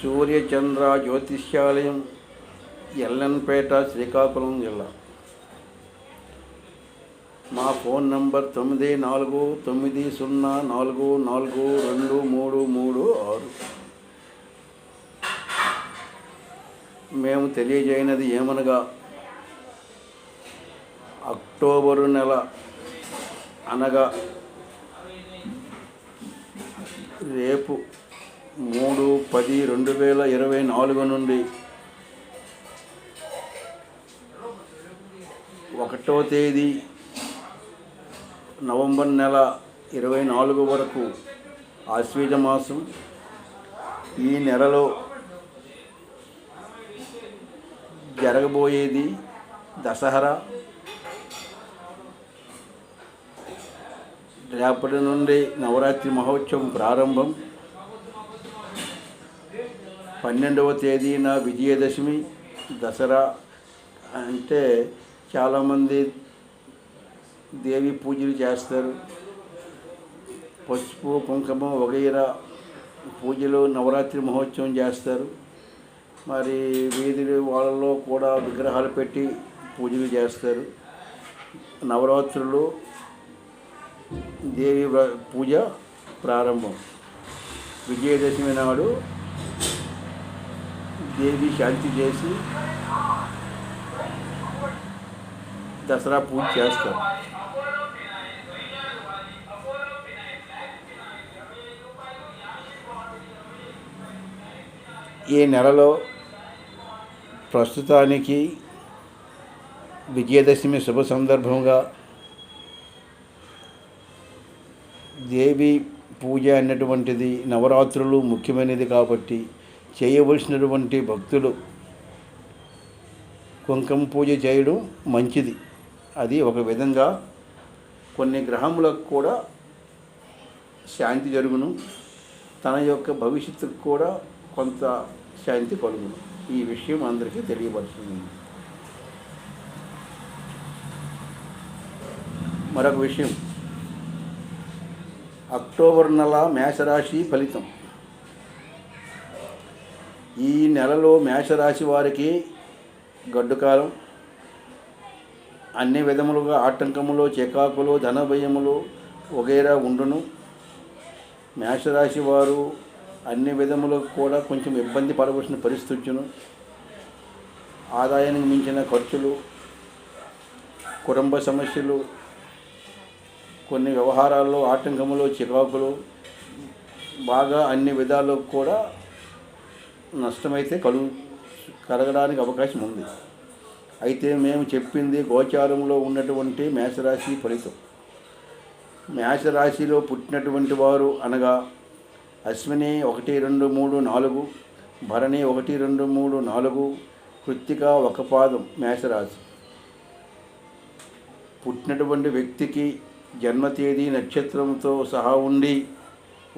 సూర్యచంద్ర జ్యోతిష్యాలయం, ఎల్ఎన్పేట, శ్రీకాకుళం జిల్లా. మా ఫోన్ నంబర్ 9490442336. మేము తెలియజేయనది ఏమనగా, అక్టోబరు నెల అనగా రేపు 3/10/2024 నుండి 1వ తేదీ నవంబర్ నెల 24 వరకు ఆశ్వీజ మాసం. ఈ నెలలో జరగబోయేది దసరా. రేపటి నుండి నవరాత్రి మహోత్సవం ప్రారంభం. 12వ తేదీన విజయదశమి. దసరా అంటే చాలామంది దేవి పూజలు చేస్తారు. పసుపు కుంకుమ వగైరా పూజలు, నవరాత్రి మహోత్సవం చేస్తారు. మరి వీధి వాళ్ళలో కూడా విగ్రహాలు పెట్టి పూజలు చేస్తారు. నవరాత్రులు దేవి పూజ ప్రారంభం. విజయదశమి నాడు దేవి శాంతి చేసి దసరా పూజ చేస్తారు. ఈ నెలలో ప్రస్తుతానికి విజయదశమి శుభ సందర్భంగా దేవి పూజ అన్నటువంటిది నవరాత్రులు ముఖ్యమైనది కాబట్టి చేయవలసినటువంటి భక్తులు కుంకుమ పూజ చేయడం మంచిది. అది ఒక విధంగా కొన్ని గ్రహములకు కూడా శాంతి జరుగును, తన యొక్క భవిష్యత్తుకు కూడా కొంత శాంతి కలుగును. ఈ విషయం అందరికీ తెలియపరుస్తుంది. మరొక విషయం, అక్టోబర్ నెల మేషరాశి ఫలితం. ఈ నెలలో మేషరాశి వారికి గడ్డు కాలం. అన్ని విధములుగా ఆటంకములు, చికాకులు, ధనభయములు వగైరా ఉండును. మేషరాశి వారు అన్ని విధములకు కూడా కొంచెం ఇబ్బంది పడవలసిన పరిస్థితి వచ్చును. ఆదాయానికి మించిన ఖర్చులు, కుటుంబ సమస్యలు, కొన్ని వ్యవహారాల్లో ఆటంకములు, చికాకులు, బాగా అన్ని విధాలు కూడా నష్టమైతే కలగడానికి అవకాశం ఉంది. అయితే మేము చెప్పింది గోచారంలో ఉన్నటువంటి మేషరాశి ఫలితం. మేషరాశిలో పుట్టినటువంటి వారు అనగా అశ్విని 1, 2, 3, 4, భరణి 1, 2, 3, 4, కృత్తిక 1 పాదం మేషరాశి. పుట్టినటువంటి వ్యక్తికి జన్మ తేదీ నక్షత్రంతో సహా ఉండి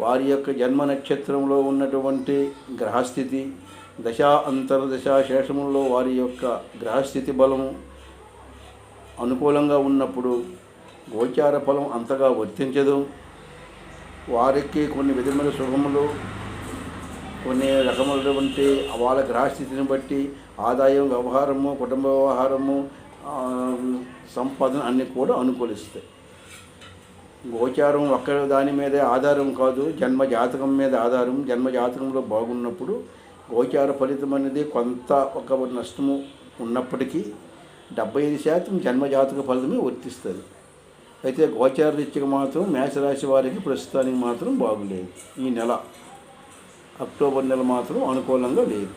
వారి యొక్క జన్మ నక్షత్రంలో ఉన్నటువంటి గ్రహస్థితి, దశ అంతర్దశ శేషములలో వారి యొక్క గ్రహస్థితి బలము అనుకూలంగా ఉన్నప్పుడు గోచార ఫలం అంతగా వర్తించదు. వారికి కొన్ని విధమైన సుఖములు, కొన్ని రకములటువంటి వాళ్ళ గ్రహస్థితిని బట్టి ఆదాయం, వ్యవహారము, కుటుంబ వ్యవహారము, సంపాదన అన్నీ కూడా అనుకూలిస్తాయి. గోచారం ఒక్క దాని మీదే ఆధారం కాదు, జన్మ జాతకం మీద ఆధారం. జన్మ జాతకంలో బాగున్నప్పుడు గోచార ఫలితం అనేది కొంత ఒక నష్టము ఉన్నప్పటికీ 75% జన్మ జాతక ఫలితమే వర్తిస్తుంది. అయితే గోచార రీత్యగా మాత్రం మేషరాశి వారికి ప్రస్తుతానికి మాత్రం బాగులేదు. ఈ నెల అక్టోబర్ నెల మాత్రం అనుకూలంగా లేదు.